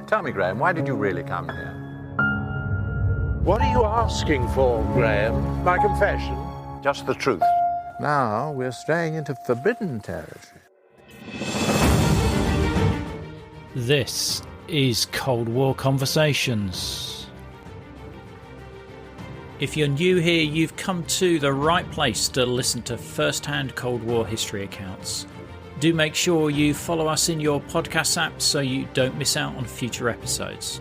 Tell me, Graham, why did you really come here? What are you asking for, Graham? My confession? Just the truth. Now we're straying into forbidden territory. This is Cold War Conversations. If you're new here, you've come to the right place to listen to first-hand Cold War history accounts. Do make sure you follow us in your podcast app so you don't miss out on future episodes.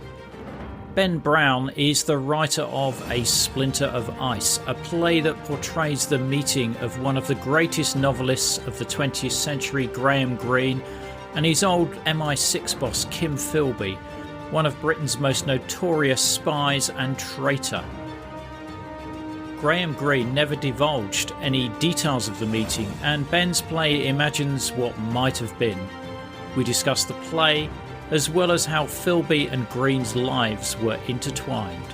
Ben Brown is the writer of A Splinter of Ice, a play that portrays the meeting of one of the greatest novelists of the 20th century, Graham Greene, and his old MI6 boss, Kim Philby, one of Britain's most notorious spies and traitor. Graham Greene never divulged any details of the meeting, and Ben's play imagines what might have been. We discuss the play, as well as how Philby and Greene's lives were intertwined.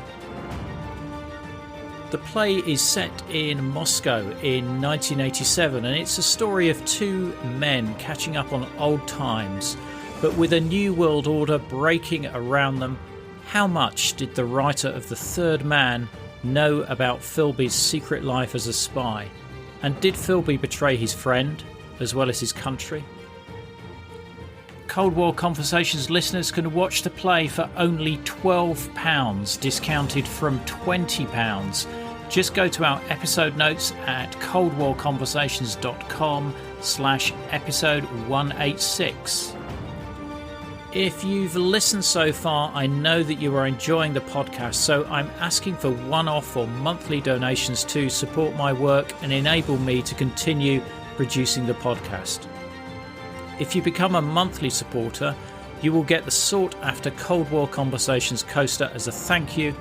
The play is set in Moscow in 1987, and it's a story of two men catching up on old times, but with a new world order breaking around them. How much did the writer of The Third Man know about Philby's secret life as a spy? And did Philby betray his friend, as well as his country? Cold War Conversations listeners can watch the play for only £12, discounted from £20. Just go to our episode notes at coldwarconversations.com/episode 186. If you've listened so far, I know that you are enjoying the podcast, so I'm asking for one-off or monthly donations to support my work and enable me to continue producing the podcast. If you become a monthly supporter, you will get the sought-after Cold War Conversations coaster as a thank you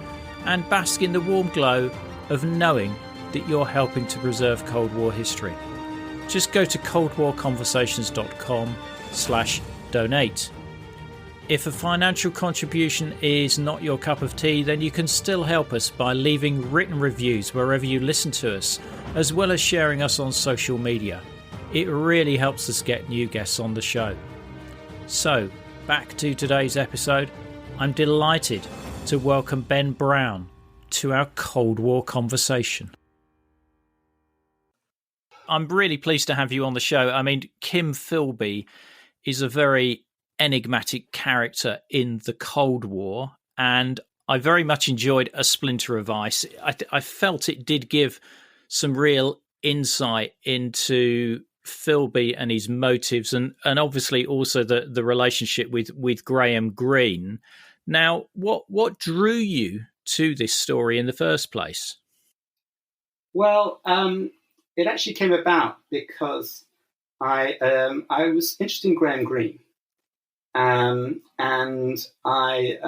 and bask in the warm glow of knowing that you're helping to preserve Cold War history. Just go to coldwarconversations.com/donate. If a financial contribution is not your cup of tea, then you can still help us by leaving written reviews wherever you listen to us, as well as sharing us on social media. It really helps us get new guests on the show. So, back to today's episode. I'm delighted to welcome Ben Brown to our Cold War conversation. I'm really pleased to have you on the show. I mean, Kim Philby is a very enigmatic character in the Cold War, and I very much enjoyed A Splinter of Ice. I felt it did give some real insight into Philby and his motives, and obviously also the relationship with Graham Greene. Now, what drew you to this story in the first place? Well, it actually came about because I was interested in Graham Greene, and I,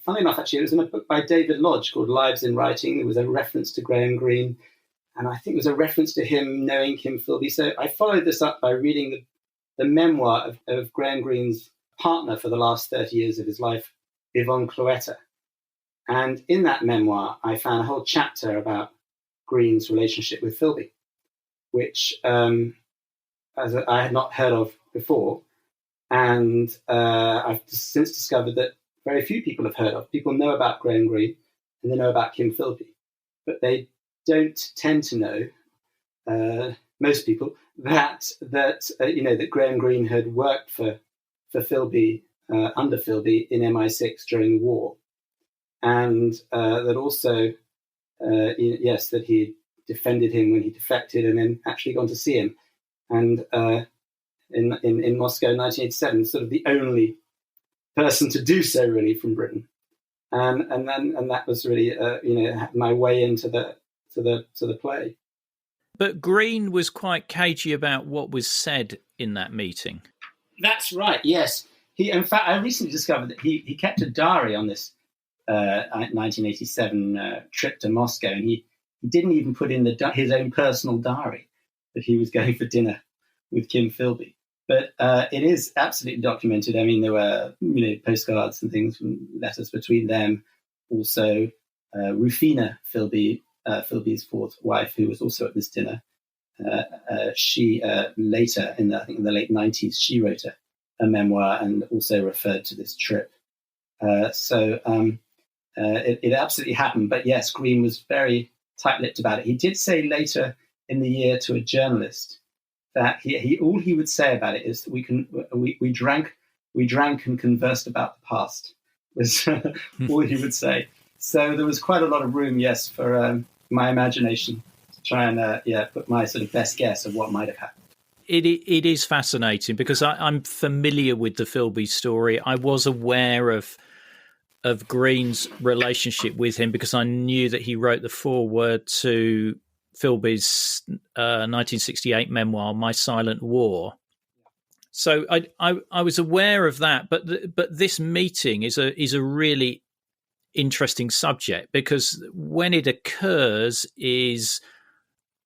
funnily enough, actually, it was in a book by David Lodge called Lives in Writing. There was a reference to Graham Greene, and I think it was a reference to him knowing Kim Philby. So I followed this up by reading the memoir of Graham Greene's partner for the last 30 years of his life, Yvonne Cloetta. And in that memoir, I found a whole chapter about Greene's relationship with Philby, which I had not heard of before. And I've since discovered that very few people have heard of. People know about Graham Greene and they know about Kim Philby, but they don't tend to know, most people, that Graham Greene had worked for Philby, under Philby in MI6 during the war. And that also, that he defended him when he defected and then actually gone to see him. And in Moscow in 1987, sort of the only person to do so really from Britain. And that was really, my way into the play. But Greene was quite cagey about what was said in that meeting. That's right, yes. In fact, I recently discovered that he kept a diary on this 1987 trip to Moscow, and he didn't even put in his own personal diary that he was going for dinner with Kim Philby. But it is absolutely documented. I mean, there were postcards and things, letters between them. Also, Rufina Philby, Philby's fourth wife, who was also at this dinner, she later, in the late 90s, she wrote a memoir and also referred to this trip. It absolutely happened. But yes, Greene was very tight-lipped about it. He did say later in the year to a journalist that he all he would say about it is we drank and conversed about the past, was all he would say. So there was quite a lot of room, yes, for my imagination to try and put my sort of best guess of what might have happened. It is fascinating because I'm familiar with the Philby story. I was aware of Greene's relationship with him because I knew that he wrote the foreword to Philby's 1968 memoir, My Silent War. So I was aware of that, but this meeting is a really interesting subject because when it occurs is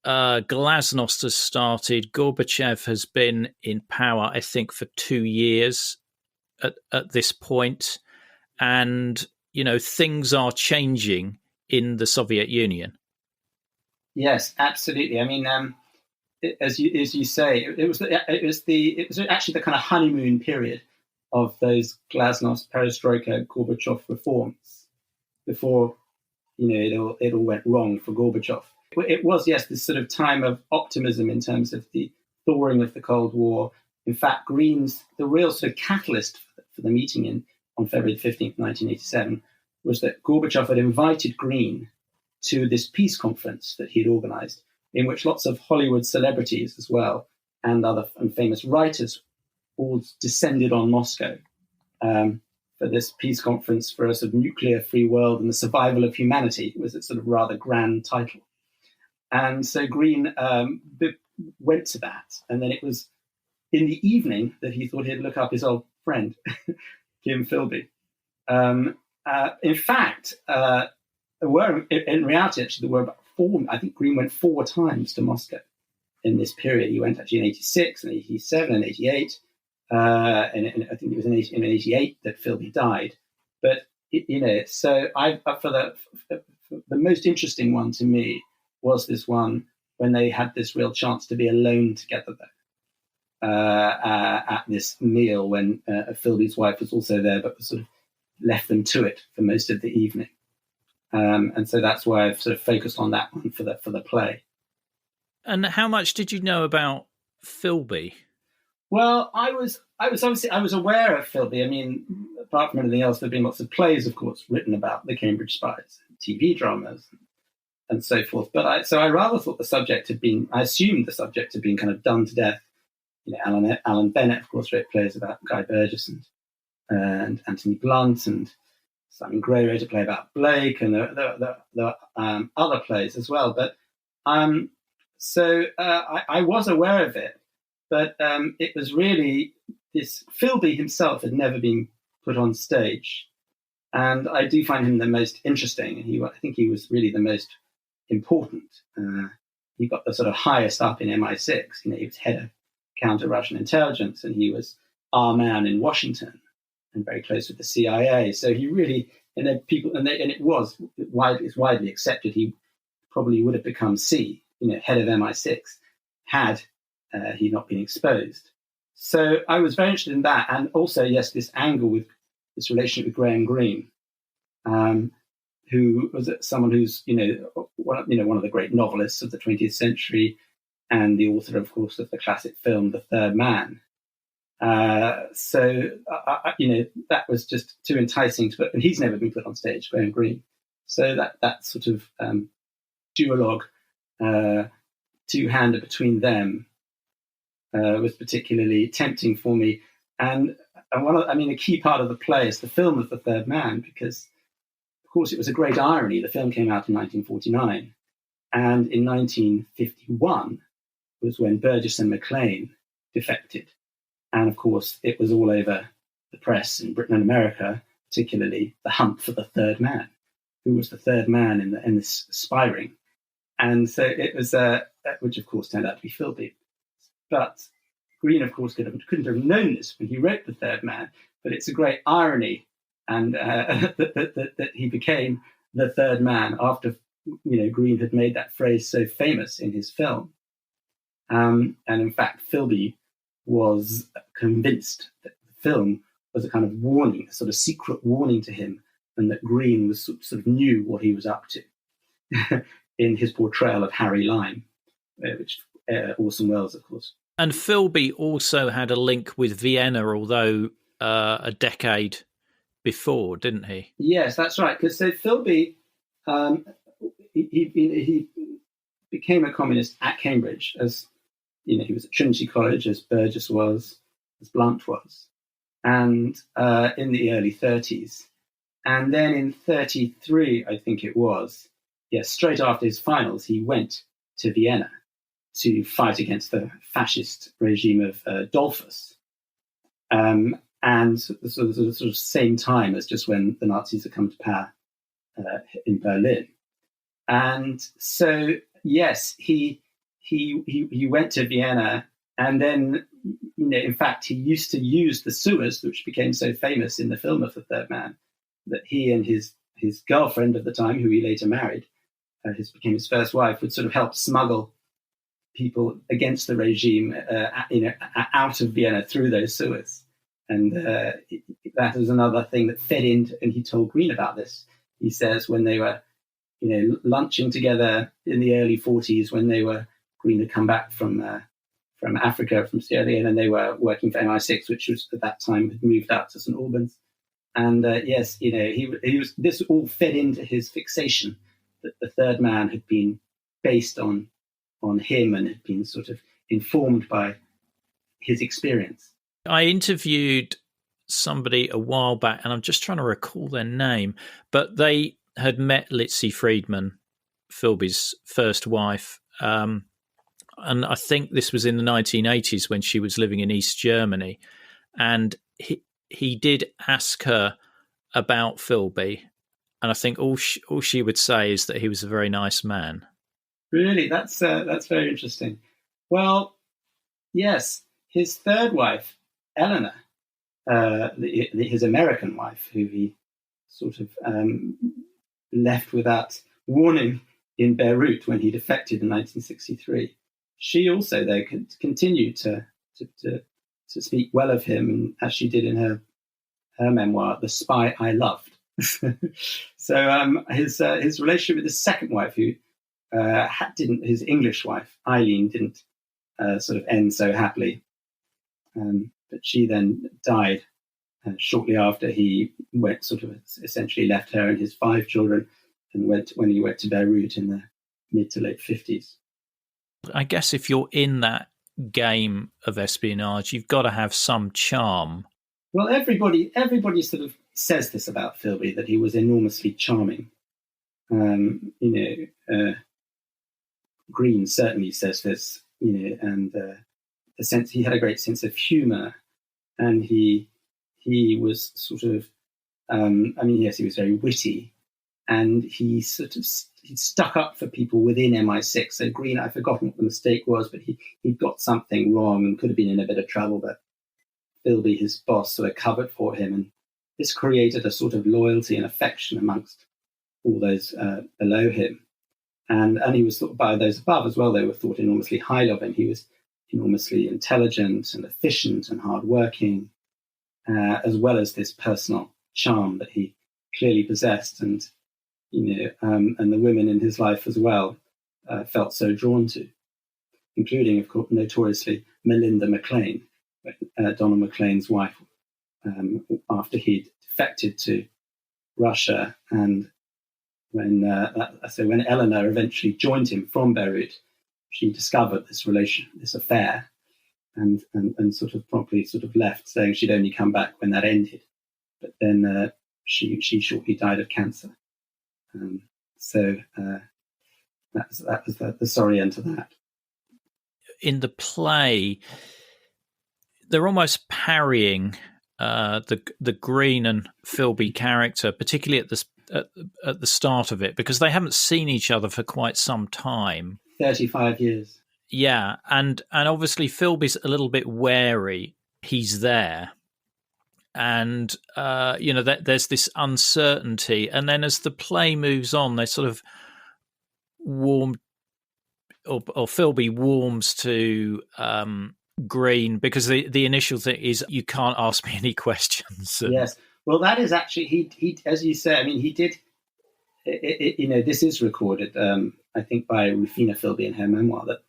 Glasnost has started. Gorbachev has been in power, I think, for 2 years at this point. And, things are changing in the Soviet Union. Yes, absolutely. I mean, as you say, it was actually the kind of honeymoon period of those Glasnost, Perestroika, Gorbachev reforms before, it all went wrong for Gorbachev. It was, yes, this sort of time of optimism in terms of the thawing of the Cold War. In fact, Greene's, the real sort of catalyst for the meeting on February 15th, 1987, was that Gorbachev had invited Greene to this peace conference that he'd organized, in which lots of Hollywood celebrities as well and famous writers all descended on Moscow for this peace conference for a sort of nuclear-free world and the survival of humanity. It was a sort of rather grand title. And so Greene went to that. And then it was in the evening that he thought he'd look up his old friend, Kim Philby. In fact, in reality, actually, there were about I think Greene went 4 times to Moscow in this period. He went actually in 86 and 87 and 88. And I think it was in 88 that Philby died. But, so the most interesting one to me was this one when they had this real chance to be alone together there at this meal when Philby's wife was also there, but sort of left them to it for most of the evening. And so that's why I've sort of focused on that one for the play. And how much did you know about Philby? Well, I was aware of Philby. I mean, apart from anything else, there have been lots of plays, of course, written about the Cambridge spies, TV dramas, and so forth. But I rather thought I assumed the subject had been kind of done to death. Alan Bennett, of course, wrote plays about Guy Burgess and Anthony Blunt, and Simon Gray wrote a play about Blake, and there were other plays as well. But I was aware of it, but it was really this. Philby himself had never been put on stage, and I do find him the most interesting. And I think he was really the most important. He got the sort of highest up in MI6. He was head of counter-Russian intelligence, and he was our man in Washington and very close with the CIA. So he really, it was widely accepted he probably would have become head of MI6 had he not been exposed. So I was very interested in that, and also, yes, this angle with this relationship with Graham Greene, who was someone who's one of the great novelists of the 20th century, and the author, of course, of the classic film The Third Man. So that was just too enticing to put, and he's never been put on stage, Graham Greene. So that sort of duologue, two-hander between them, was particularly tempting for me. And a key part of the play is the film of The Third Man, because, of course, it was a great irony. The film came out in 1949, and in 1951 was when Burgess and Maclean defected. And, of course, it was all over the press in Britain and America, particularly the hunt for the third man. Who was the third man in this spy ring? And so it was, which, of course, turned out to be Philby. But Greene, of course, couldn't have known this when he wrote The Third Man. But it's a great irony, and that he became the third man after Greene had made that phrase so famous in his film. And in fact, Philby was convinced that the film as a kind of warning, a sort of secret warning to him, and that Greene was sort of knew what he was up to in his portrayal of Harry Lyme, which Orson Welles, of course. And Philby also had a link with Vienna, although a decade before, didn't he? Yes, that's right. Because so Philby, he became a communist at Cambridge, as he was at Trinity College, as Burgess was, as Blunt was, and in the early 30s. And then in 33, I think it was, straight after his finals, he went to Vienna to fight against the fascist regime of Dollfuss. And sort of same time as just when the Nazis had come to power in Berlin. And so, yes, he went to Vienna, and then, in fact, he used to use the sewers, which became so famous in the film of The Third Man, that he and his girlfriend of the time, who he later married, became his first wife, would sort of help smuggle people against the regime, out of Vienna through those sewers. And that was another thing that fed into, and he told Greene about this. He says when they were, lunching together in the early 40s, when Greene had come back from Africa, from Sierra Leone, and they were working for MI6, which was at that time had moved out to St. Albans. And yes, he was. This all fed into his fixation that The Third Man had been based on him and had been sort of informed by his experience. I interviewed somebody a while back, and I'm just trying to recall their name, but they had met Litzy Friedman, Philby's first wife, and I think this was in the 1980s when she was living in East Germany, and he did ask her about Philby, and I think all she would say is that he was a very nice man. Really, that's very interesting. Well, yes, his third wife, Eleanor, his American wife, who he sort of left without warning in Beirut when he defected in 1963. She also, though, continued to speak well of him, and as she did in her memoir, "The Spy I Loved." So his relationship with his second wife, who his English wife Eileen, didn't sort of end so happily. But she then died shortly after he went, sort of essentially left her and his 5 children, and when he went to Beirut in the mid to late 50s. I guess if you're in that game of espionage, you've got to have some charm. Well, everybody sort of says this about Philby, that he was enormously charming. Greene certainly says this, and the sense he had a great sense of humour, and he was sort of, yes, he was very witty, and he stuck up for people within MI6. So Greene, I've forgotten what the mistake was, but he got something wrong and could have been in a bit of trouble, but Philby, his boss, sort of covered for him, and this created a sort of loyalty and affection amongst all those below him. And he was thought by those above as well, they were thought enormously highly of him. He was enormously intelligent and efficient and hardworking, as well as this personal charm that he clearly possessed, and and the women in his life as well felt so drawn to, including, of course, notoriously Melinda McLean, Donald McLean's wife, after he'd defected to Russia, and when Eleanor eventually joined him from Beirut, she discovered this affair, and sort of promptly sort of left, saying she'd only come back when that ended. But then she shortly died of cancer. So that was the sorry end to that. In the play, they're almost parrying the Greene and Philby character, particularly at the start of it, because they haven't seen each other for quite some time. 35 years. Yeah, and obviously Philby's a little bit wary. He's there, and there's this uncertainty, and then as the play moves on, they sort of warm, or Philby warms to Greene, because the initial thing is you can't ask me any questions. Yes. Well, that is actually, he as you say, I mean, he did, this is recorded, I think, by Rufina Philby in her memoir, that,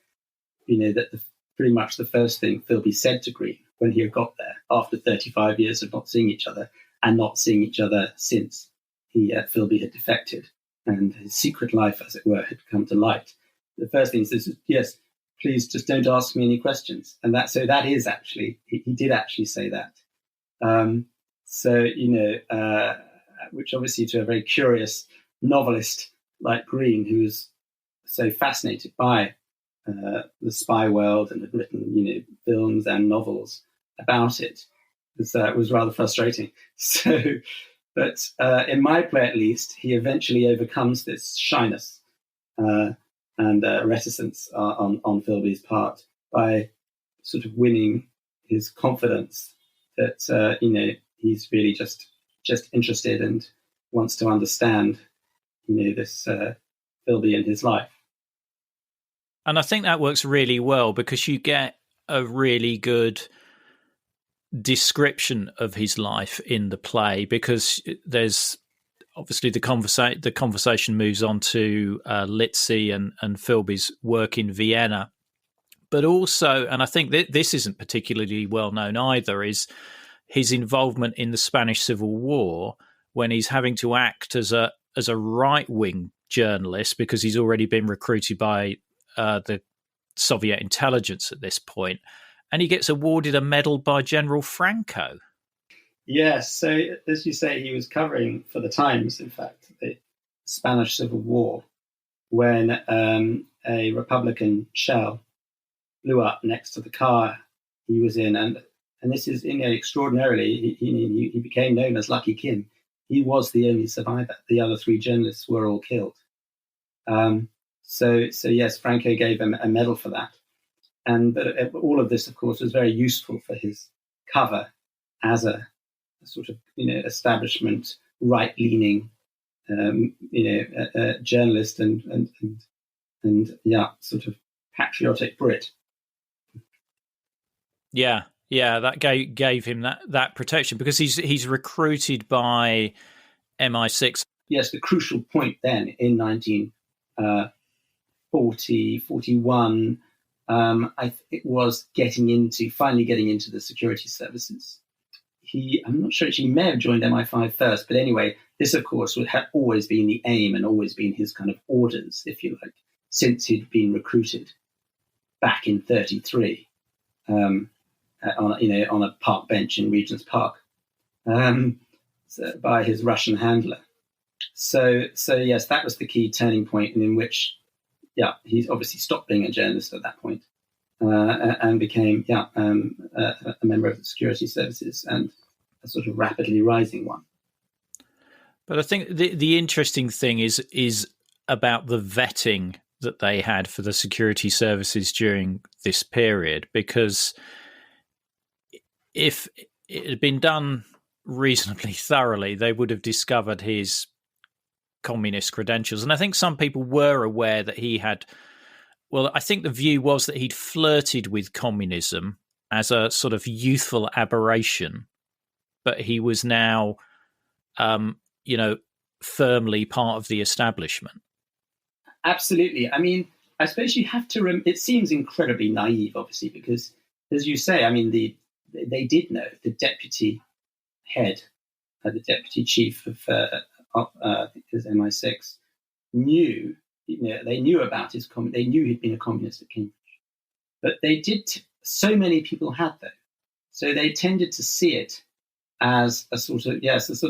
that pretty much the first thing Philby said to Greene when he got there, after 35 years of not seeing each other, and not seeing each other since Philby had defected, and his secret life, as it were, had come to light. The first thing he says is, yes, please just don't ask me any questions. And that is actually, he did actually say that. Which obviously to a very curious novelist like Greene, who was so fascinated by the spy world and had written, films and novels about it, was rather frustrating. So, but in my play at least, he eventually overcomes this shyness and reticence on Philby's part by sort of winning his confidence that he's really just interested and wants to understand this Philby and his life. And I think that works really well because you get a really good description of his life in the play, because there's obviously the conversation moves on to Litzy and Philby's work in Vienna, but also, and I think this isn't particularly well known either, is his involvement in the Spanish Civil War when he's having to act as a right wing journalist because he's already been recruited by the Soviet intelligence at this point, and he gets awarded a medal by General Franco. Yes, so as you say, he was covering for the Times, in fact, the Spanish Civil War, when a Republican shell blew up next to the car he was in, and this is extraordinarily, he became known as Lucky Kim. He was the only survivor. The other three journalists were all killed. So yes, Franco gave him a medal for that, but all of this, of course, was very useful for his cover as a sort of establishment right-leaning journalist and sort of patriotic Brit. Yeah, that gave him that protection because he's recruited by MI6. Yes, the crucial point then in 1941, it was finally getting into the security services. I'm not sure, he may have joined MI5 first, but anyway, this, of course, had always been the aim and always been his kind of orders, if you like, since he'd been recruited back in 1933 on a park bench in Regent's Park by his Russian handler. So yes, that was the key turning point, in which, he's obviously stopped being a journalist at that point. And became a member of the security services, and a sort of rapidly rising one. But I think the interesting thing is about the vetting that they had for the security services during this period, because if it had been done reasonably thoroughly, they would have discovered his communist credentials. And I think some people were aware that he had. Well, I think the view was that he'd flirted with communism as a sort of youthful aberration, but he was now, firmly part of the establishment. Absolutely. I mean, I suppose you have to. It seems incredibly naive, obviously, because, as you say, I mean, they did know. The deputy head, the deputy chief of I think it was MI6, knew. They knew about his they knew he'd been a communist at Cambridge, but they did. So many people had, though, so they tended to see it as a sort of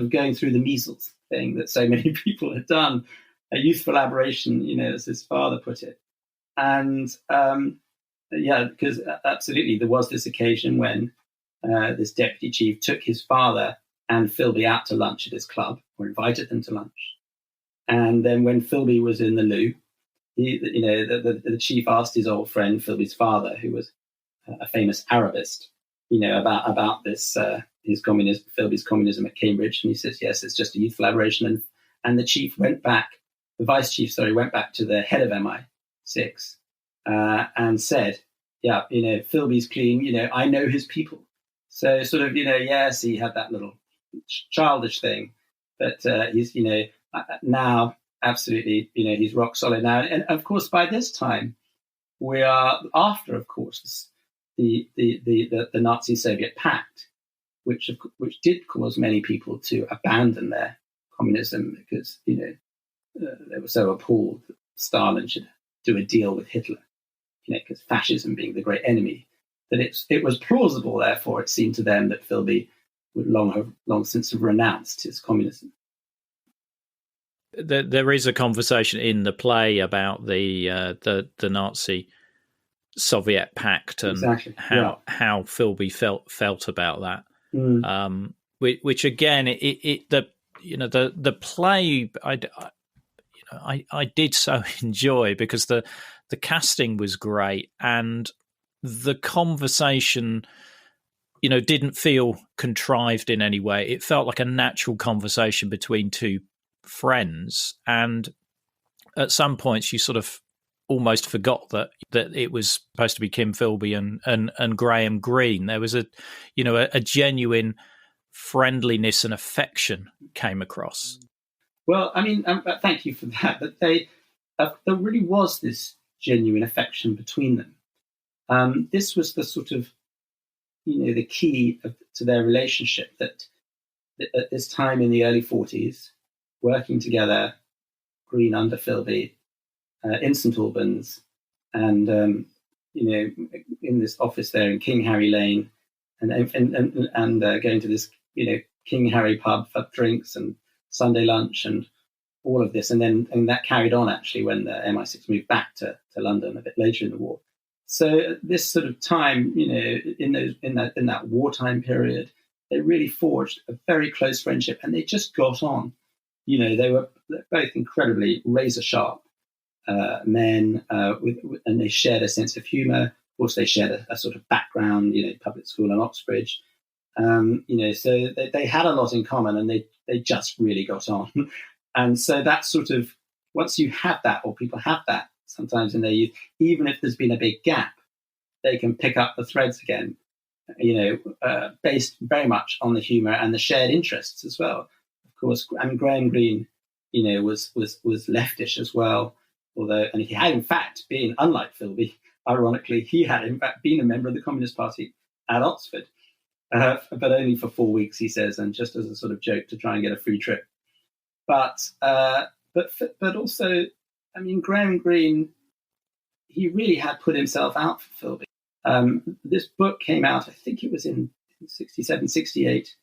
going through the measles thing that so many people had done, a youthful aberration, as his father put it, and because absolutely there was this occasion when this deputy chief took his father and Philby out to lunch at his club, or invited them to lunch. And then when Philby was in the loo, the chief asked his old friend, Philby's father, who was a famous Arabist, about this, Philby's communism at Cambridge. And he says, yes, it's just a youthful aberration. And the vice chief went back to the head of MI6 and said, yeah, Philby's clean, I know his people. So sort of, yes, he had that little childish thing, but he's, now absolutely, he's rock solid now. And of course, by this time, we are after, of course, the Nazi-Soviet pact, which did cause many people to abandon their communism because, they were so appalled that Stalin should do a deal with Hitler, because fascism being the great enemy, that it was plausible, therefore, it seemed to them that Philby would long since have renounced his communism. There is a conversation in the play about the Nazi Soviet pact and exactly. how Philby felt about that. Which again, the play I did so enjoy because the casting was great and the conversation, didn't feel contrived in any way. It felt like a natural conversation between two friends, and at some points you sort of almost forgot that it was supposed to be Kim Philby and Graham Greene. There was a genuine friendliness and affection came across. Well, I mean, thank you for that. But there really was this genuine affection between them. This was the sort of, the key to their relationship, that at this time in the early 40s, working together, Greene under Philby, in St Albans, and in this office there in King Harry Lane, and going to this King Harry pub for drinks and Sunday lunch and all of this, and that carried on actually when the MI6 moved back to London a bit later in the war. So this sort of time, in that wartime period, they really forged a very close friendship, and they just got on. They were both incredibly razor sharp men, and they shared a sense of humour. Of course, they shared a sort of background, public school in Oxbridge. So they had a lot in common, and they just really got on. And so that sort of, once you have that, or people have that sometimes in their youth, even if there's been a big gap, they can pick up the threads again, based very much on the humour and the shared interests as well. Of course, I mean, Graham Greene, was leftish as well, and he had in fact been, unlike Philby, ironically, he had in fact been a member of the Communist Party at Oxford, but only for 4 weeks, he says, and just as a sort of joke to try and get a free trip. But also, I mean, Graham Greene, he really had put himself out for Philby. This book came out, I think it was in 67, 68,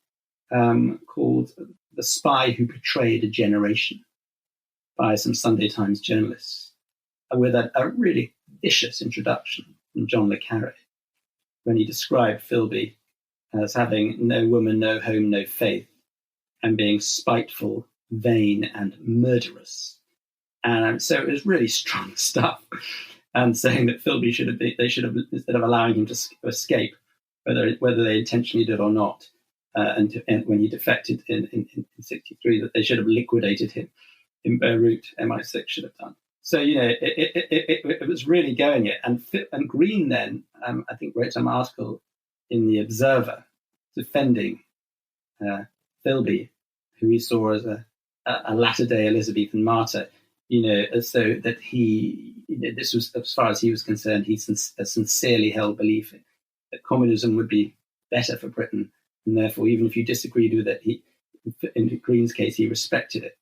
called The Spy Who Betrayed a Generation, by some Sunday Times journalists, with a really vicious introduction from John Le Carre, when he described Philby as having no woman, no home, no faith, and being spiteful, vain, and murderous. And so it was really strong stuff. And saying that Philby should have, instead of allowing him to escape, whether they intentionally did or not, and when he defected in 63, that they should have liquidated him in Beirut. MI6 should have done. So it was really going it. And Greene then, I think, wrote some article in the Observer defending Philby, who he saw as a latter-day Elizabethan martyr. As though that he, this was, as far as he was concerned, he sincerely held belief that communism would be better for Britain, and therefore, even if you disagreed with it, in Greene's case, he respected it.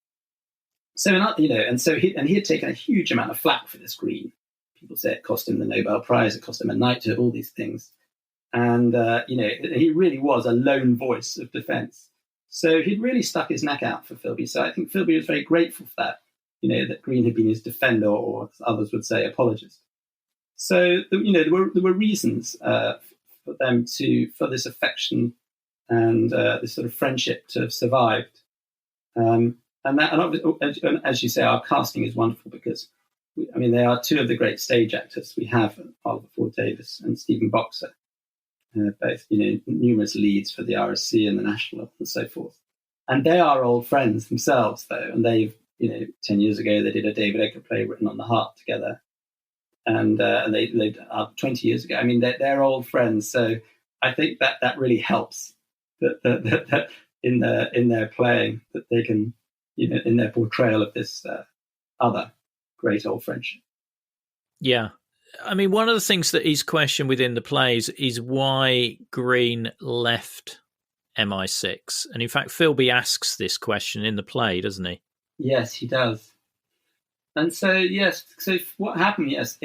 So, he had taken a huge amount of flack for this. Greene, people say it cost him the Nobel Prize, it cost him a knighthood, all these things, and he really was a lone voice of defence. So he'd really stuck his neck out for Philby. So I think Philby was very grateful for that. That Greene had been his defender, or as others would say, apologist. So, there were reasons for them for this affection and this sort of friendship to have survived. And as you say, our casting is wonderful because, they are two of the great stage actors we have, Oliver Ford Davis and Stephen Boxer, both, numerous leads for the RSC and the National and so forth. And they are old friends themselves, though, and they've, 10 years ago, they did a David Ecker play, Written on the Heart, together. and they lived up 20 years ago. I mean, they're old friends, so I think that really helps. That in their playing, that they can, in their portrayal of this other great old friendship. Yeah. I mean, one of the things that is questioned within the plays is why Greene left MI6. And in fact, Philby asks this question in the play, doesn't he? Yes, he does. And so, yes, so what happened, yes,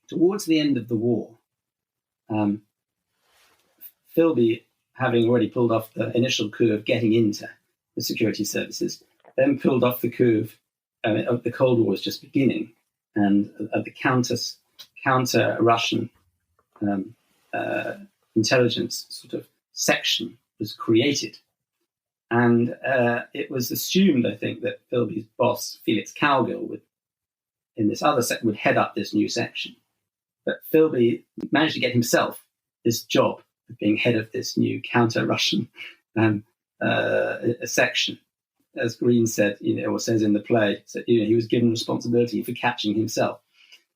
towards the end of the war, Philby, having already pulled off the initial coup of getting into the security services, then pulled off the coup of the Cold War was just beginning, and the counter Russian intelligence sort of section was created. And it was assumed, I think, that Philby's boss, Felix Cowgill, in this other section, would head up this new section. But Philby managed to get himself this job of being head of this new counter-Russian section. As Greene said, or says in the play, so, he was given responsibility for catching himself.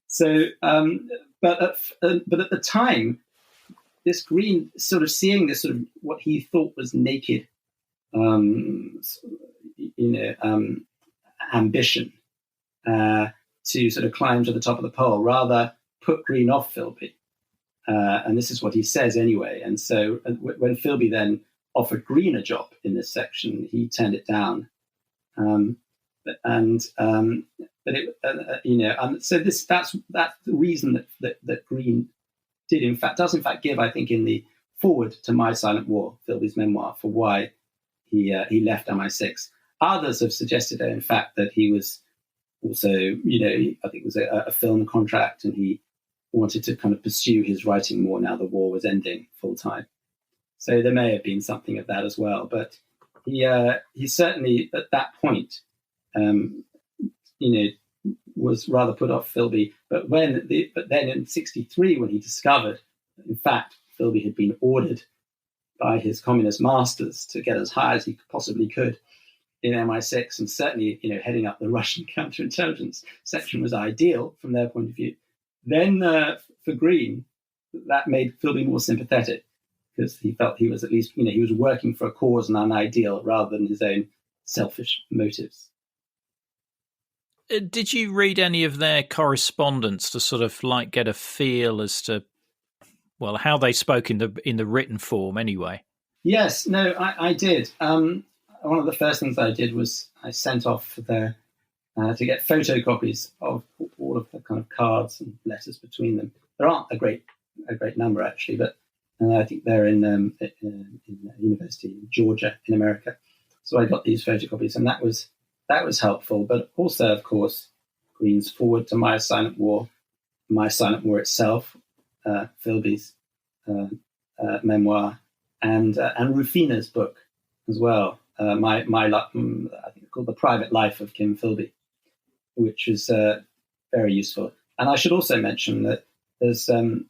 So, but at the time, this Greene sort of seeing this sort of what he thought was naked, ambition to sort of climb to the top of the pole, rather put Greene off Philby. And this is what he says anyway. And so when Philby then offered Greene a job in this section, he turned it down. So that's the reason that Greene does in fact give, I think, in the foreword to My Silent War, Philby's memoir, for why he left MI6. Others have suggested, in fact, that he was also, I think it was a film contract, and he wanted to kind of pursue his writing more now the war was ending full time. So there may have been something of that as well. But he certainly at that point, was rather put off Philby. But then in '63, when he discovered, in fact, Philby had been ordered by his communist masters to get as high as he possibly could in MI6, and certainly, heading up the Russian counterintelligence section was ideal from their point of view. Then for Greene, that made Philby more sympathetic, because he felt he was at least, he was working for a cause and an ideal rather than his own selfish motives. Did you read any of their correspondence to sort of get a feel as to, well, how they spoke in the written form anyway? Yes, no, I did. One of the first things I did was I sent off to get photocopies of all of the kind of cards and letters between them. There aren't a great number actually, but I think they're in University in Georgia in America. So I got these photocopies, and that was helpful. But also, of course, Greene's foreword to My Silent War itself, Philby's memoir, and Rufina's book as well. I think it's called The Private Life of Kim Philby, which is very useful. And I should also mention that there's a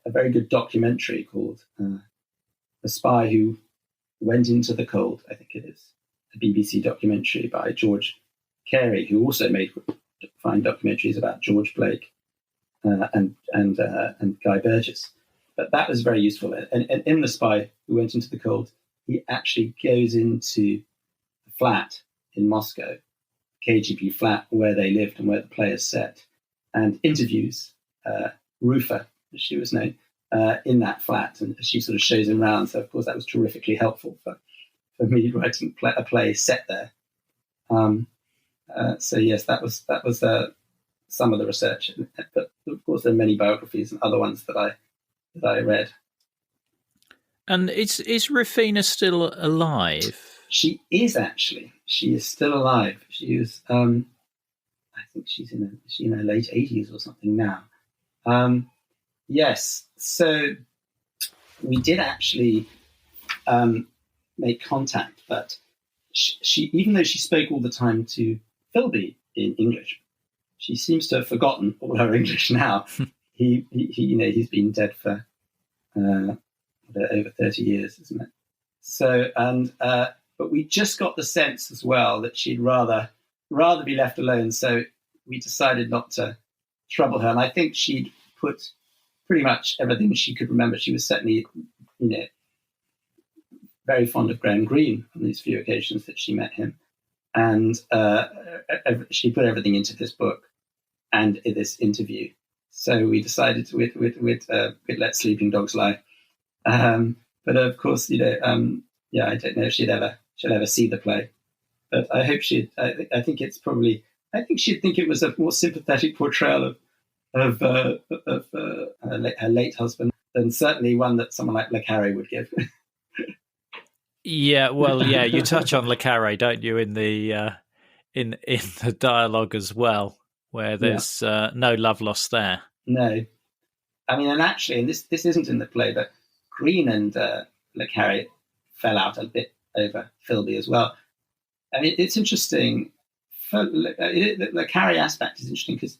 very good documentary called A Spy Who Went Into the Cold, I think it is, a BBC documentary by George Carey, who also made fine documentaries about George Blake and Guy Burgess. But that was very useful. And in The Spy Who Went Into the Cold, he actually goes into the flat in Moscow, KGB flat where they lived and where the play is set, and interviews Rufa, as she was known, in that flat, and she sort of shows him around. So, of course, that was terrifically helpful for me writing a play set there. So, yes, that was some of the research. But, of course, there are many biographies and other ones that I read. And is Rufina still alive? She is, actually. She is still alive. She is, I think she's in her late 80s or something now. Yes. So we did actually make contact, but she, even though she spoke all the time to Philby in English, she seems to have forgotten all her English now. He's been dead for over 30 years, isn't it? So, but we just got the sense as well that she'd rather be left alone. So we decided not to trouble her. And I think she'd put pretty much everything she could remember. She was certainly, very fond of Graham Greene on these few occasions that she met him. And she put everything into this book and in this interview. So we decided we'd let sleeping dogs lie. But of course, I don't know if she'll ever see the play. But I hope she'd. I think it's probably. I think she'd think it was a more sympathetic portrayal of her late husband than certainly one that someone like La Carre would give. Yeah, well, yeah, you touch on Le Carre, don't you, in the dialogue as well, where there's no love lost there. No, I mean, and actually, and this isn't in the play, but Greene and Le Carre fell out a bit over Philby as well. I mean, it's interesting. The Carre aspect is interesting because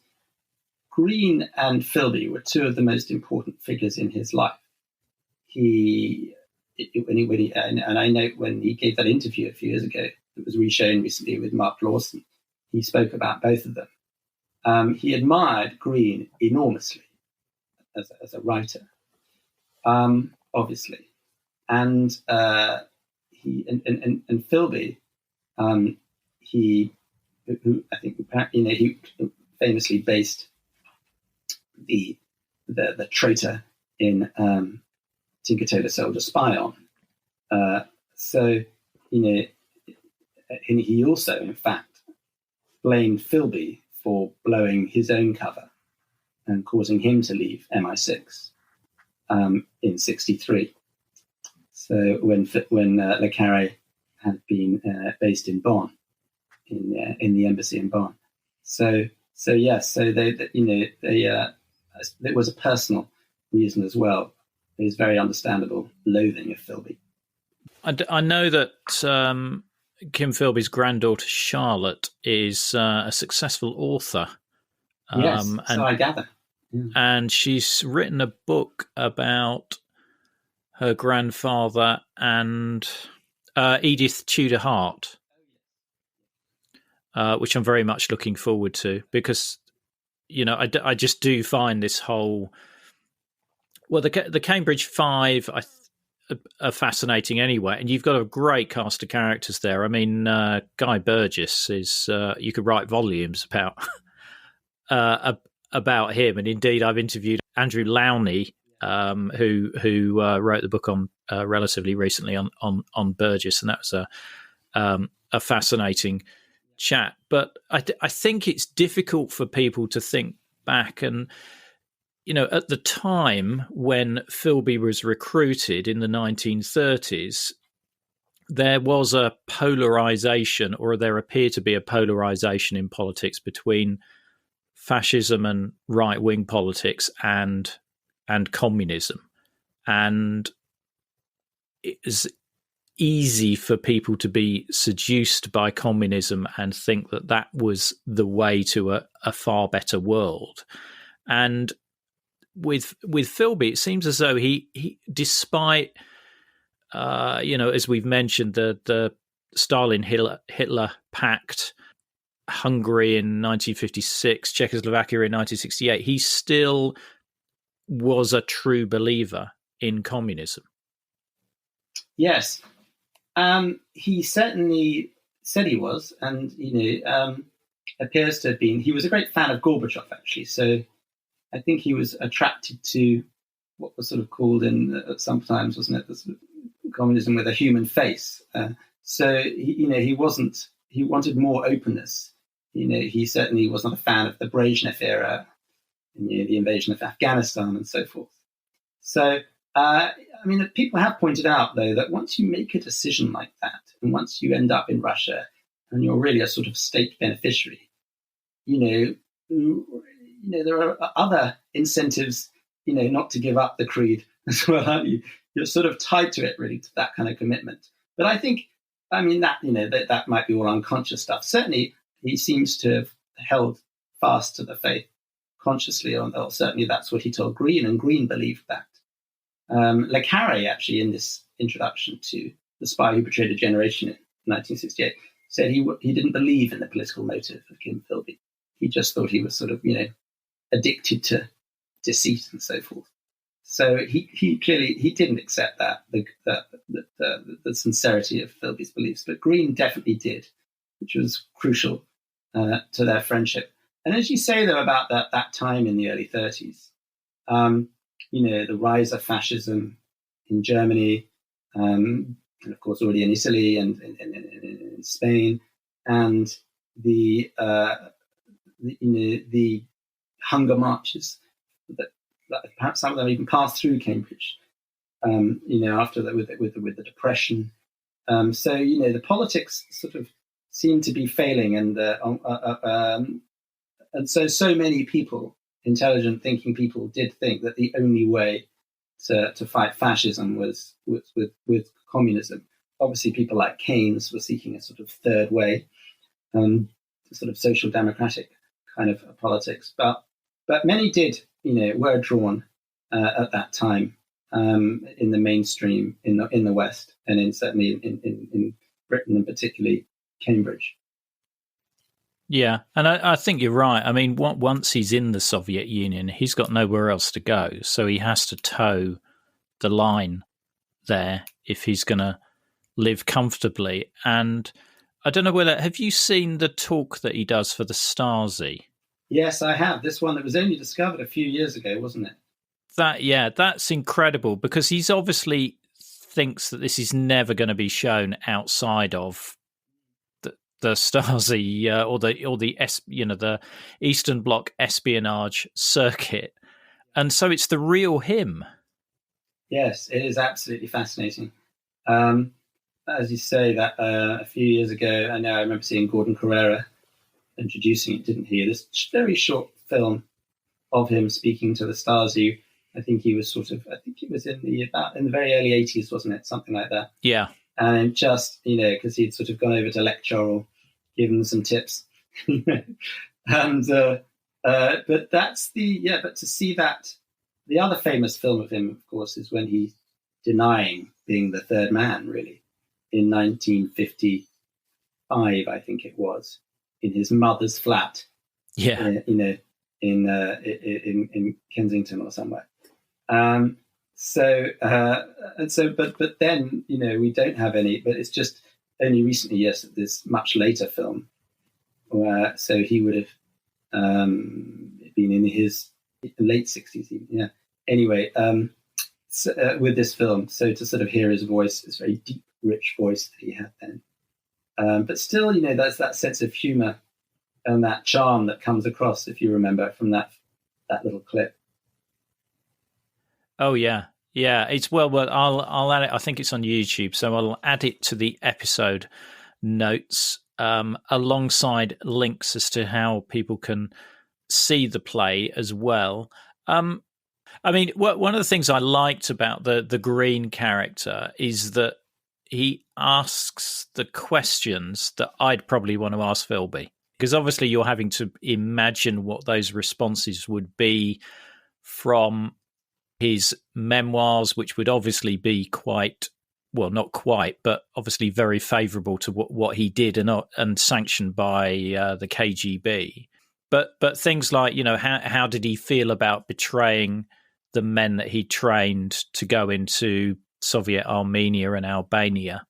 Greene and Philby were two of the most important figures in his life. And I know when he gave that interview a few years ago, it was reshown recently with Mark Lawson, he spoke about both of them. He admired Greene enormously as a writer, obviously, and Philby, who I think he famously based the traitor in Tinker Tailor Soldier Spy on. And he also, in fact, blamed Philby for blowing his own cover and causing him to leave MI6 in '63. So when Le Carre had been based in Bonn, in the embassy in Bonn. It was a personal reason as well. His very understandable loathing of Philby. I know that Kim Philby's granddaughter Charlotte is a successful author. Yes, so I gather. Yeah. And she's written a book about her grandfather and Edith Tudor Hart, which I'm very much looking forward to because, I just do find this whole... Well, the Cambridge Five are fascinating anyway, and you've got a great cast of characters there. I mean, Guy Burgess is you could write volumes about him, and indeed, I've interviewed Andrew Lowney, who wrote the book on relatively recently on Burgess, and that was a fascinating chat. But I think it's difficult for people to think back and. At the time when Philby was recruited in the 1930s, there was a polarization, or there appeared to be a polarization in politics between fascism and right-wing politics and communism. And it was easy for people to be seduced by communism and think that was the way to a far better world. And with Philby, it seems as though he despite as we've mentioned, the Stalin-Hitler pact, Hungary in 1956, Czechoslovakia in 1968, he still was a true believer in communism. Yes, he certainly said he was, and appears to have been. He was a great fan of Gorbachev, actually. So I think he was attracted to what was sort of called sometimes, wasn't it, sort of communism with a human face. So he wanted more openness. He certainly was not a fan of the Brezhnev era, the invasion of Afghanistan and so forth. So people have pointed out though that once you make a decision like that, and once you end up in Russia, and you're really a sort of state beneficiary, there are other incentives, not to give up the creed as well, aren't you? You're sort of tied to it, really, to that kind of commitment. But I think, that might be all unconscious stuff. Certainly, he seems to have held fast to the faith consciously, or certainly that's what he told Greene, and Greene believed that. Le Carre, actually, in this introduction to The Spy Who Betrayed a Generation in 1968, said he didn't believe in the political motive of Kim Philby. He just thought he was sort of, addicted to deceit and so forth. So he clearly didn't accept that the sincerity of Philby's beliefs, but Greene definitely did, which was crucial to their friendship. And as you say, though, about that time in the early 30s, the rise of fascism in Germany, and of course already in Italy and in Spain, and the hunger marches that perhaps some of them even passed through Cambridge, after that with the Depression. So the politics sort of seemed to be failing, and so many people, intelligent, thinking people, did think that the only way to fight fascism was with communism. Obviously, people like Keynes were seeking a sort of third way, sort of social democratic kind of politics, but many did, were drawn at that time in the mainstream in the West, and certainly in Britain, and particularly Cambridge. Yeah, and I think you're right. I mean, once he's in the Soviet Union, he's got nowhere else to go, so he has to toe the line there if he's going to live comfortably. And I don't know have you seen the talk that he does for the Stasi? Yes, I have. This one that was only discovered a few years ago, wasn't it? That's incredible, because he's obviously thinks that this is never going to be shown outside of the Stasi or the Eastern Bloc espionage circuit, and so it's the real him. Yes, it is absolutely fascinating. As you say, that a few years ago, I remember seeing Gordon Carrera introducing it, didn't he? This very short film of him speaking to the Stasi. I think it was in the very early 80s, wasn't it? Something like that. Yeah. And just, because he'd sort of gone over to lecture or given them some tips. And, but to see that, the other famous film of him, of course, is when he's denying being the third man, really, in 1955, I think it was, in his mother's flat. Yeah. In Kensington or somewhere. But then, we don't have any, but it's just only recently, yes, this much later film, so he would have been in his late 60s, even, yeah. Anyway, with this film, so to sort of hear his voice, this very deep, rich voice that he had then. But still, there's that sense of humor and that charm that comes across, if you remember, from that little clip. Oh yeah, it's well. I'll add it. I think it's on YouTube, so I'll add it to the episode notes alongside links as to how people can see the play as well. I mean, one of the things I liked about the Greene character is that he asks the questions that I'd probably want to ask Philby, because obviously you're having to imagine what those responses would be from his memoirs, which would obviously be quite, well, not quite, but obviously very favourable to what he did and sanctioned by the KGB. But things like, how did he feel about betraying the men that he trained to go into Soviet Armenia and Albania?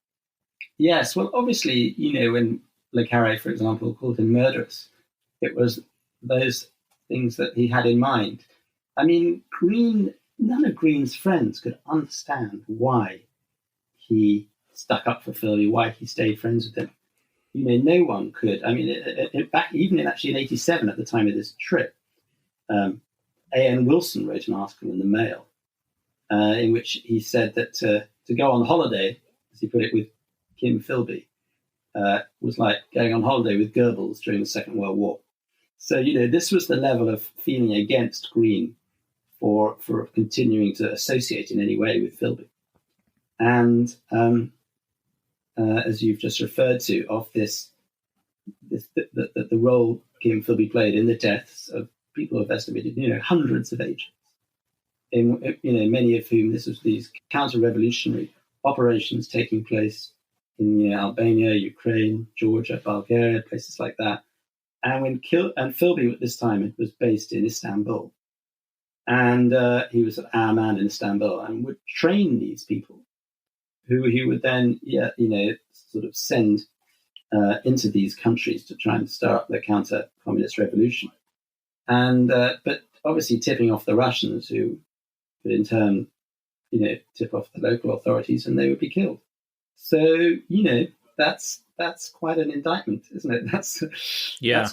Yes, well, obviously, when La Carre, for example, called him murderous, it was those things that he had in mind. I mean, none of Greene's friends could understand why he stuck up for Philby, why he stayed friends with him. No one could. I mean, even in 87, at the time of this trip, A.N. Wilson wrote an article in the Mail in which he said that to go on holiday, as he put it, with Kim Philby was like going on holiday with Goebbels during the Second World War. So, this was the level of feeling against Greene for continuing to associate in any way with Philby. And as you've just referred to, of the role Kim Philby played in the deaths of people who have estimated, hundreds of agents, in many of whom this was these counter-revolutionary operations taking place in Albania, Ukraine, Georgia, Bulgaria, places like that. And and Philby at this time was based in Istanbul, and he was our man in Istanbul, and would train these people, who he would then, sort of send into these countries to try and start the counter-communist revolution, and but obviously tipping off the Russians, who would in turn, tip off the local authorities, and they would be killed. So that's quite an indictment, isn't it? That's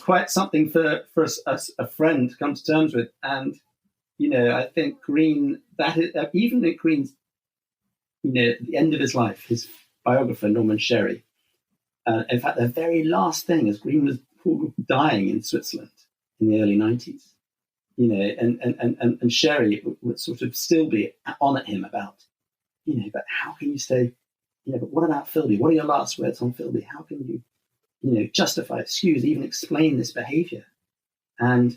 quite something for a friend to come to terms with. And I think Greene, that is, even at Greene's, at the end of his life, his biographer Norman Sherry, in fact, the very last thing, as Greene was dying in Switzerland in the early 90s, and Sherry would sort of still be on at him about, but how can you say, but what about Philby? What are your last words on Philby? How can you, justify, excuse, even explain this behavior? And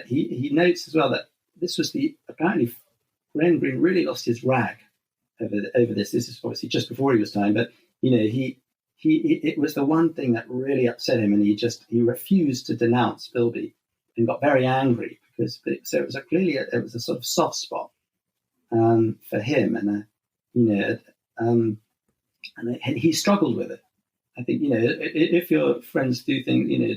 he notes as well that this was apparently Graham Greene really lost his rag over this. This is obviously just before he was dying, but it was the one thing that really upset him, and he refused to denounce Philby and got very angry because it was a sort of soft spot for him, and he struggled with it. I think if your friends do things you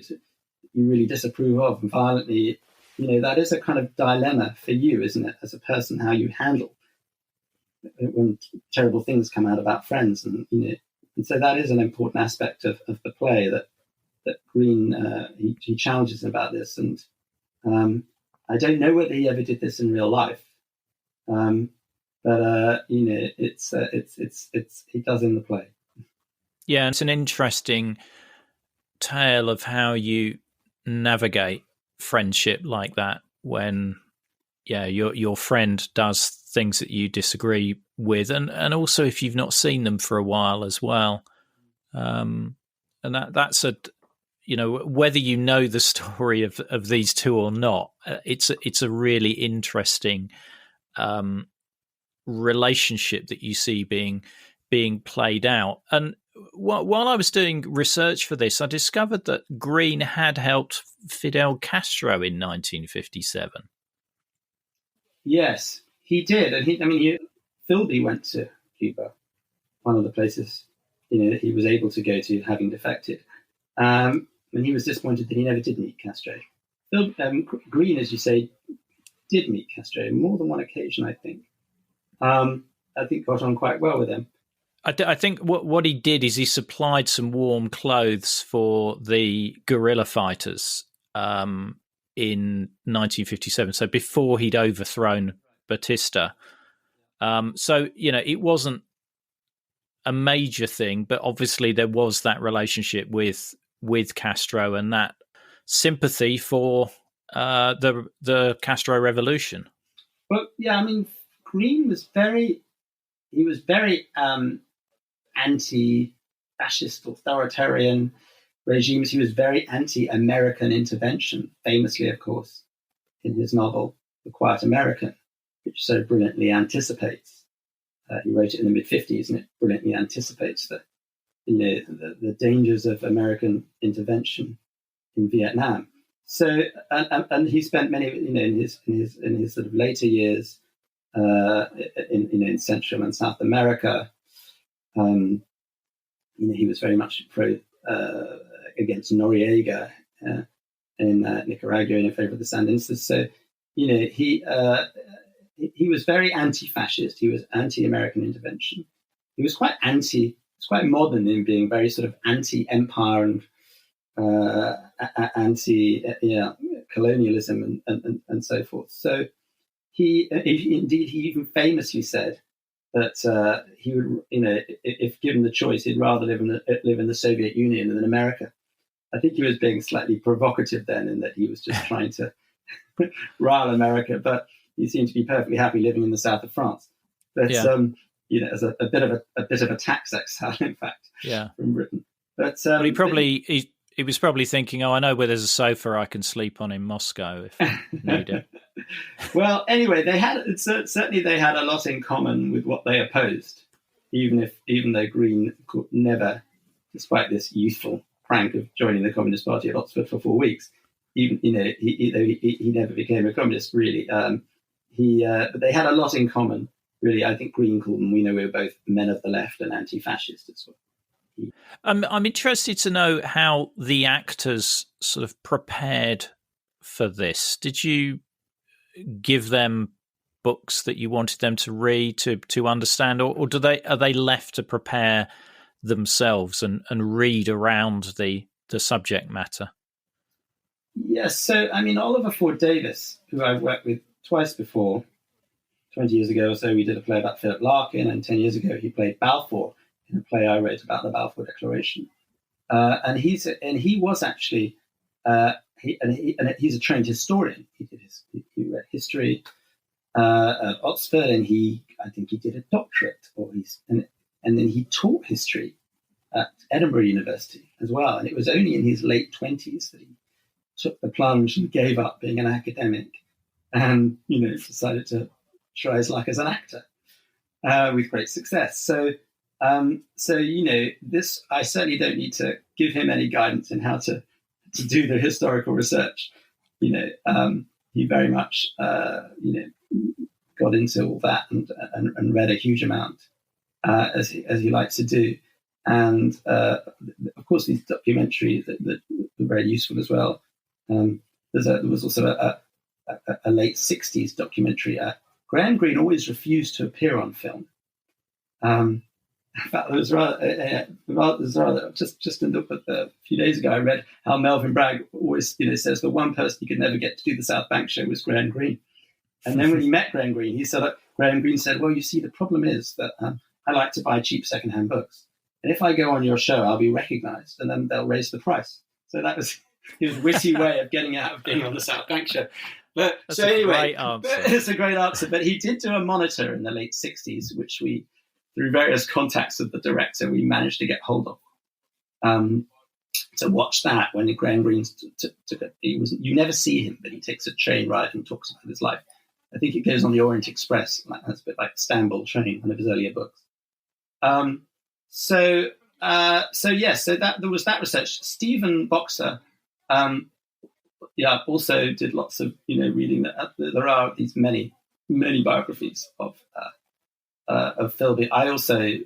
really disapprove of and violently, that is a kind of dilemma for you, isn't it, as a person, how you handle when terrible things come out about friends, and so that is an important aspect of the play that Greene he challenges him about this, and I don't know whether he ever did this in real life, but it's he does in the play. Yeah, it's an interesting tale of how you navigate friendship like that when your friend does things that you disagree with, and also if you've not seen them for a while as well, and that's whether you know the story of these two or not, it's a really interesting relationship that you see being played out. And while I was doing research for this, I discovered that Greene had helped Fidel Castro in 1957. Yes, he did. And Philby went to Cuba, one of the places he was able to go to, having defected. And he was disappointed that he never did meet Castro. Greene, as you say, did meet Castro on more than one occasion, I think. I think got on quite well with him. I think what he did is he supplied some warm clothes for the guerrilla fighters in 1957. So before he'd overthrown Batista. So, it wasn't a major thing, but obviously there was that relationship with Castro and that sympathy for the Castro revolution. Well, yeah, Greene was very anti-fascist authoritarian regimes. He was very anti-American intervention, famously, of course, in his novel, The Quiet American, which so brilliantly anticipates. He wrote it in the mid-50s, and it brilliantly anticipates the dangers of American intervention in Vietnam. So, and he spent many, in his sort of later years, in Central and South America. He was very much against Noriega in Nicaragua in favor of the Sandinistas. So, he was very anti-fascist. He was anti-American intervention. He was quite modern in being very sort of anti-empire and anti-colonialism and so forth. So he even famously said that he would, if given the choice, he'd rather live in the Soviet Union than America. I think he was being slightly provocative then, in that he was just trying to rile America, but he seemed to be perfectly happy living in the south of France. But as a bit of a tax exile, in fact, from Britain. But he was probably thinking, I know where there's a sofa I can sleep on in Moscow if I need it. Well, anyway, they had a lot in common with what they opposed, even though Greene could never, despite this youthful prank of joining the Communist Party at Oxford for 4 weeks. Even he never became a communist really. But they had a lot in common. Really, I think Greene called them. We were both men of the left and anti-fascist as well. I'm interested to know how the actors sort of prepared for this. Did you give them books that you wanted them to read to understand, or are they left to prepare themselves and read around the subject matter? Yes, so I mean Oliver Ford Davis, who I've worked with twice before, 20 years ago or so, we did a play about Philip Larkin, and 10 years ago he played Balfour in a play I wrote about the Balfour Declaration. And he's a trained historian. He read history at Oxford, and I think he did a doctorate, and then he taught history at Edinburgh University as well. And it was only in his late 20s that he took the plunge and gave up being an academic, and decided to try his luck as an actor with great success. So this, I certainly don't need to give him any guidance in how to do the historical research. He very much got into all that and read a huge amount as he likes to do. And of course, these documentaries that were very useful as well. There was also a late 60s documentary. Graham Greene always refused to appear on film. In fact, it was rather just in a few days ago, I read how Melvyn Bragg always says the one person he could never get to do the South Bank show was Graham Greene. And then when he met Graham Greene, Graham Greene said, well, you see, the problem is that I like to buy cheap secondhand books. And if I go on your show, I'll be recognized, and then they'll raise the price. So that was his witty way of getting out of being on the South Bank show. But That's so anyway, great answer. It's a great answer. But he did do a monitor in the late 60s, which we, through various contacts of the director, we managed to get hold of. To watch that when Graham Greene took it. You never see him, but he takes a train ride and talks about his life. I think it goes on the Orient Express. That's a bit like Istanbul Train, one of his earlier books. So that there was that research. Stephen Boxer, also did lots of reading. There are these many biographies of Philby. I also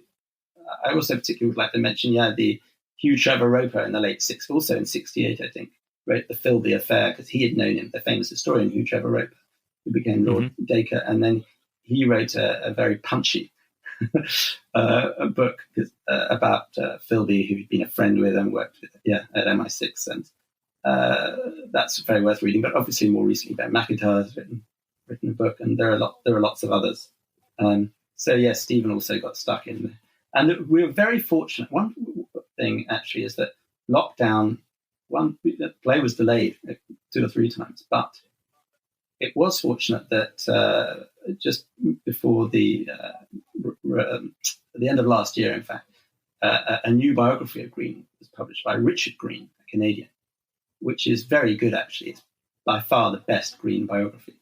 particularly would like to mention the Hugh Trevor Roper in the late 60s, also in 68, I think, wrote the Philby Affair because he had known him, the famous historian Hugh Trevor Roper, who became Lord Dacre, and then he wrote a very punchy a book about Philby, who he'd been a friend with and worked with at MI6, and that's very worth reading. But obviously, more recently, Ben McIntyre has written a book, and there are lots of others. Stephen also got stuck in there, and we were very fortunate. One thing actually is that lockdown, the play was delayed 2 or 3 times, but it was fortunate that just before the end of last year, in fact, a new biography of Greene was published by Richard Greene, a Canadian, which is very good, actually. It's by far the best Greene biography.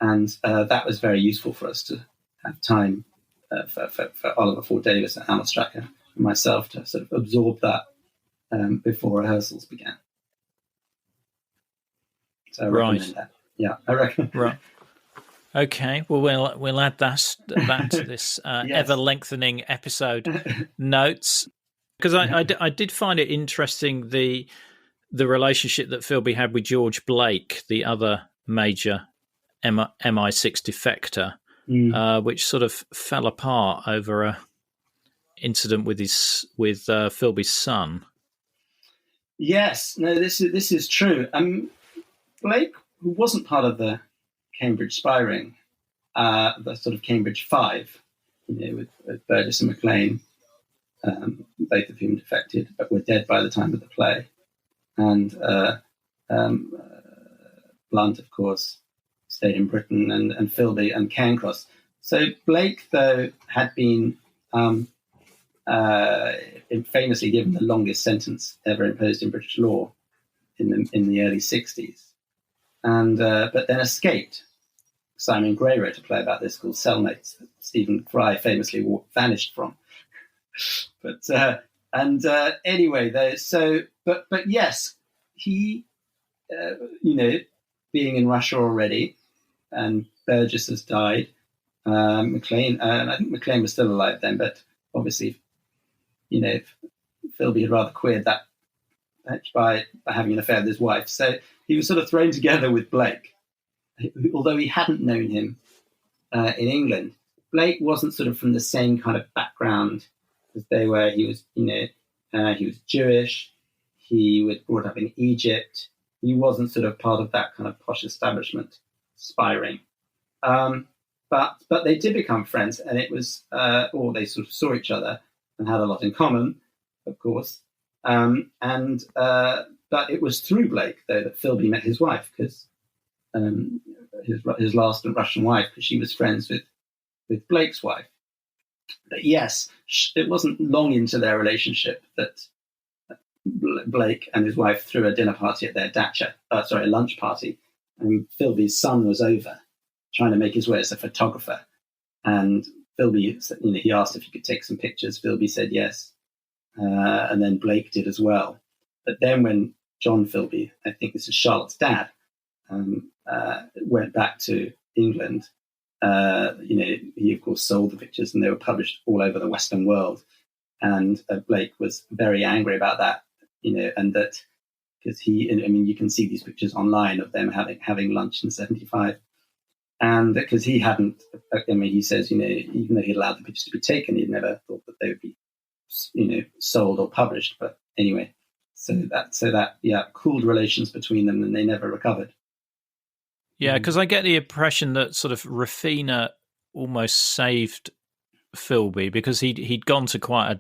And that was very useful for us to have time for Oliver Ford Davis and Alice Stracker and myself to sort of absorb that before rehearsals began. So I recommend that. Yeah, I reckon. Right. Okay. Well, we'll add that to this ever lengthening episode notes, because I did find it interesting the relationship that Philby had with George Blake, the other major MI6 defector, which sort of fell apart over a incident with Philby's son. Yes. No. This is true. Blake, who wasn't part of the Cambridge spy ring, the sort of Cambridge Five, with Burgess and Maclean, both of whom defected but were dead by the time of the play, and Blunt, of course, stayed in Britain, and Philby and Cairncross. So Blake, though, had been famously given the longest sentence ever imposed in British law in the early 60s. And but then escaped. Simon Gray wrote a play about this called Cellmates that Stephen Fry famously vanished from. But And anyway, but yes, he, being in Russia already, and Burgess has died. Maclean, and I think Maclean was still alive then, but obviously, Philby had rather queered that by having an affair with his wife. So he was sort of thrown together with Blake, although he hadn't known him in England. Blake wasn't sort of from the same kind of background as they were. He was, he was Jewish. He was brought up in Egypt. He wasn't sort of part of that kind of posh establishment spy ring. But they did become friends, and it was, or they sort of saw each other and had a lot in common, of course. But it was through Blake, though, that Philby met his wife, because his last Russian wife, because she was friends with Blake's wife. But yes, it wasn't long into their relationship that Blake and his wife threw a dinner party at their dacha, a lunch party, and Philby's son was over, trying to make his way as a photographer. And Philby, he asked if he could take some pictures. Philby said yes. And then Blake did as well. But then when John Philby, I think this is Charlotte's dad, went back to England, he of course sold the pictures, and they were published all over the Western world. And Blake was very angry about that, and that because you can see these pictures online of them having lunch in '75. And because he hadn't, he says, even though he allowed the pictures to be taken, he'd never thought that they would be, sold or published. But anyway, so that cooled relations between them, and they never recovered. Yeah, because I get the impression that sort of Rufina almost saved Philby, because he'd gone to quite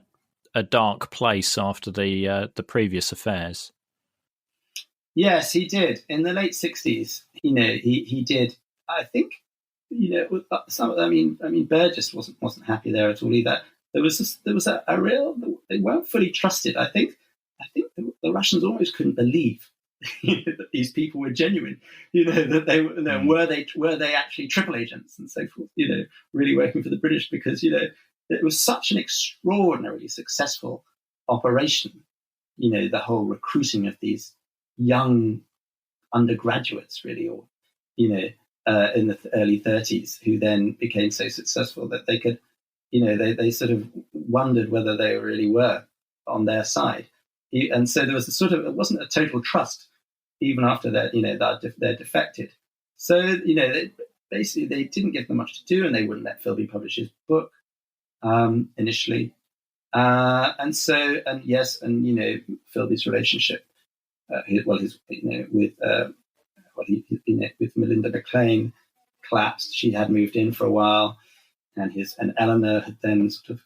a dark place after the previous affairs. Yes, he did. In the late '60s, he did. I think, Burgess wasn't happy there at all either. There was a real, they weren't fully trusted. I think the Russians almost couldn't believe that these people were genuine. That they were they actually triple agents and so forth. Really working for the British, because it was such an extraordinarily successful operation. The whole recruiting of these young undergraduates, really, or in the early 30s, who then became so successful that they could, they sort of wondered whether they really were on their side. And so there was it wasn't a total trust even after they're defected. So, they didn't give them much to do, and they wouldn't let Philby publish his book initially. Philby's relationship, with Melinda Maclean collapsed. She had moved in for a while, and Eleanor had then sort of,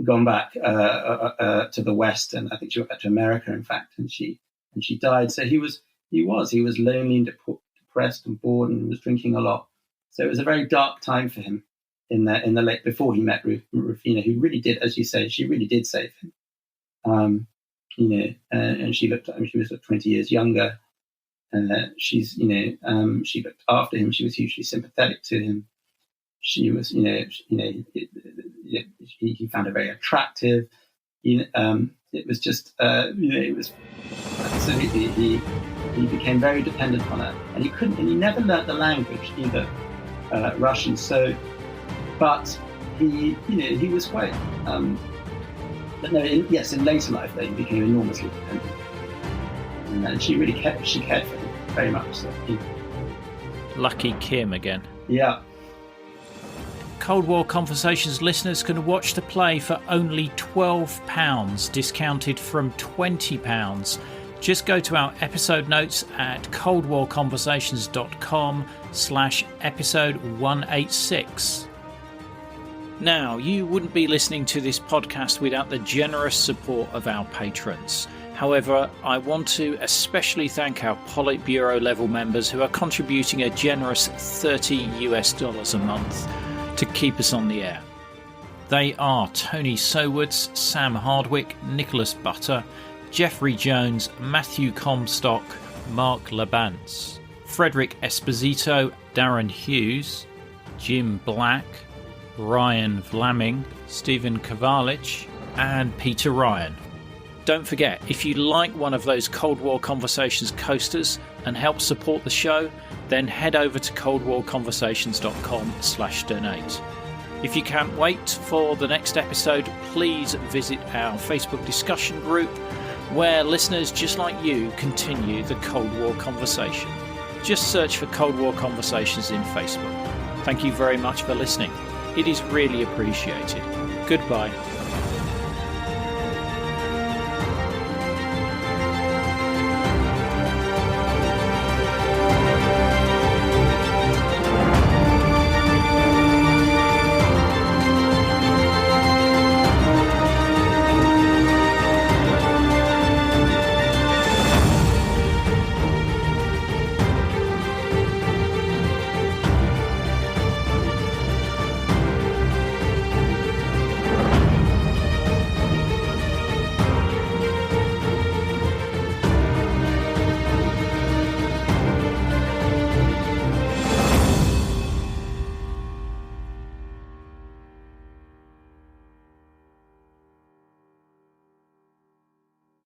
gone back to the West, and I think she went back to America, in fact, and she died. So he was lonely and depressed and bored, and was drinking a lot. So it was a very dark time for him in the late, before he met Rufina, who really did, as you say, she really did save him. And she was 20 years younger. She looked after him. She was hugely sympathetic to him. She was, he found her very attractive. It was just, it was absolutely, he became very dependent on her, and he never learnt the language either, Russian. So, but he was quite, but no, in later life, though, he became enormously dependent. And she cared for him very much. So, Lucky Kim again. Yeah. Cold War Conversations listeners can watch the play for only £12, discounted from £20. Just go to our episode notes at coldwarconversations.com/episode 186. Now, you wouldn't be listening to this podcast without the generous support of our patrons. However, I want to especially thank our Politburo level members who are contributing a generous $30 a month to keep us on the air. They are Tony Sowoods, Sam Hardwick, Nicholas Butter, Jeffrey Jones, Matthew Comstock, Mark Labance, Frederick Esposito, Darren Hughes, Jim Black, Ryan Vlaming, Stephen Kovalich, and Peter Ryan. Don't forget, if you like one of those Cold War Conversations coasters and help support the show, then head over to coldwarconversations.com/donate. If you can't wait for the next episode, please visit our Facebook discussion group where listeners just like you continue the Cold War conversation. Just search for Cold War Conversations in Facebook. Thank you very much for listening. It is really appreciated. Goodbye.